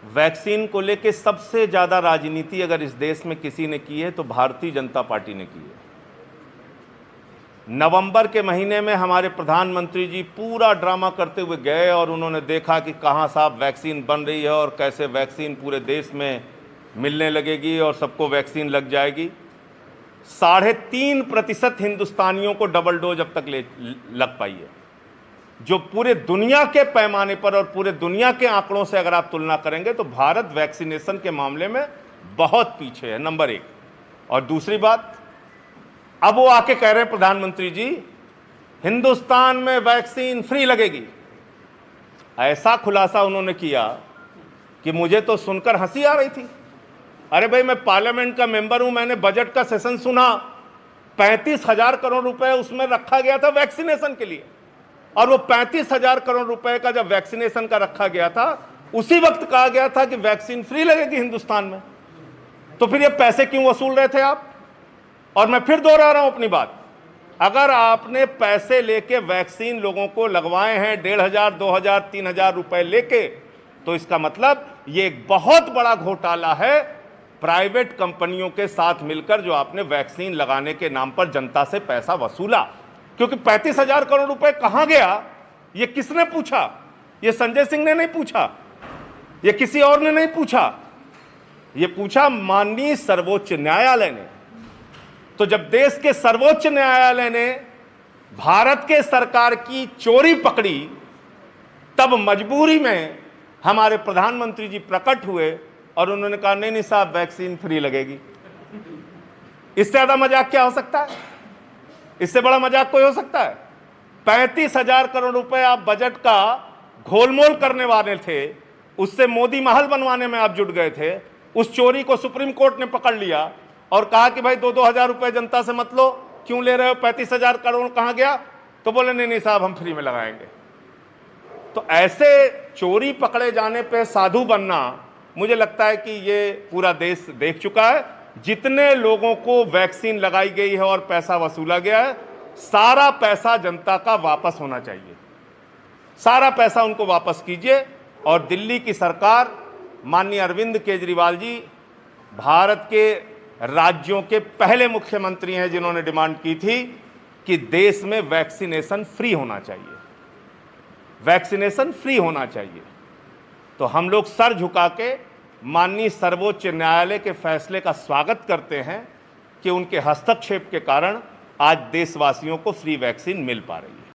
Vaccine को लेके सबसे ज़्यादा राजनीति अगर इस देश में किसी ने की है तो भारतीय जनता पार्टी ने की है। नवंबर के महीने में हमारे प्रधानमंत्री जी पूरा ड्रामा करते हुए गए और उन्होंने देखा कि कहाँ साहब वैक्सीन बन रही है और कैसे वैक्सीन पूरे देश में मिलने लगेगी और सबको वैक्सीन लग जाएगी। 3.5% हिंदुस्तानियों को डबल डोज अब तक लग पाई है, जो पूरे दुनिया के पैमाने पर और पूरे दुनिया के आंकड़ों से अगर आप तुलना करेंगे तो भारत वैक्सीनेशन के मामले में बहुत पीछे है, नंबर 1। और दूसरी बात, अब वो आके कह रहे हैं प्रधानमंत्री जी हिंदुस्तान में वैक्सीन फ्री लगेगी। ऐसा खुलासा उन्होंने किया कि मुझे तो सुनकर हंसी आ रही थी। अरे भाई, मैं पार्लियामेंट का मेंबर हूं, मैंने बजट का सेशन सुना, 35,000 करोड़ रुपए उसमें रखा गया था वैक्सीनेशन के लिए, और वो 35,000 करोड़ रुपए का जब वैक्सीनेशन का रखा गया था उसी वक्त कहा गया था कि वैक्सीन फ्री लगेगी हिंदुस्तान में। तो फिर ये पैसे क्यों वसूल रहे थे आप? और मैं फिर दोहरा रहा हूं अपनी बात, अगर आपने पैसे लेके वैक्सीन लोगों को लगवाए हैं 1,500, 2,000, 3,000 रुपए लेके, तो इसका मतलब ये एक बहुत बड़ा घोटाला है प्राइवेट कंपनियों के साथ मिलकर, जो आपने वैक्सीन लगाने के नाम पर जनता से पैसा वसूला। क्योंकि 35,000 करोड़ रुपए कहां गया, ये किसने पूछा? ये संजय सिंह ने नहीं पूछा, ये किसी और ने नहीं पूछा, ये पूछा माननीय सर्वोच्च न्यायालय ने। तो जब देश के सर्वोच्च न्यायालय ने भारत के सरकार की चोरी पकड़ी, तब मजबूरी में हमारे प्रधानमंत्री जी प्रकट हुए और उन्होंने कहा नहीं साहब वैक्सीन फ्री लगेगी। इससे ज्यादा मजाक क्या हो सकता है? इससे बड़ा मजाक कोई हो सकता है? 35,000 करोड़ रुपए आप बजट का घोलमोल करने वाले थे, उससे मोदी महल बनवाने में आप जुट गए थे। उस चोरी को सुप्रीम कोर्ट ने पकड़ लिया और कहा कि भाई 2-2 हजार रुपए जनता से मत लो, क्यों ले रहे हो? 35,000 करोड़ कहां गया? तो बोले नहीं साहब हम फ्री में लगाएंगे। तो ऐसे चोरी पकड़े जाने पे साधु बनना, मुझे लगता है कि ये पूरा देश देख चुका है। जितने लोगों को वैक्सीन लगाई गई है और पैसा वसूला गया है, सारा पैसा जनता का वापस होना चाहिए, सारा पैसा उनको वापस कीजिए। और दिल्ली की सरकार, माननीय अरविंद केजरीवाल जी भारत के राज्यों के पहले मुख्यमंत्री हैं जिन्होंने डिमांड की थी कि देश में वैक्सीनेशन फ्री होना चाहिए, वैक्सीनेशन फ्री होना चाहिए। तो हम लोग सर झुका के माननीय सर्वोच्च न्यायालय के फैसले का स्वागत करते हैं कि उनके हस्तक्षेप के कारण आज देशवासियों को फ्री वैक्सीन मिल पा रही है।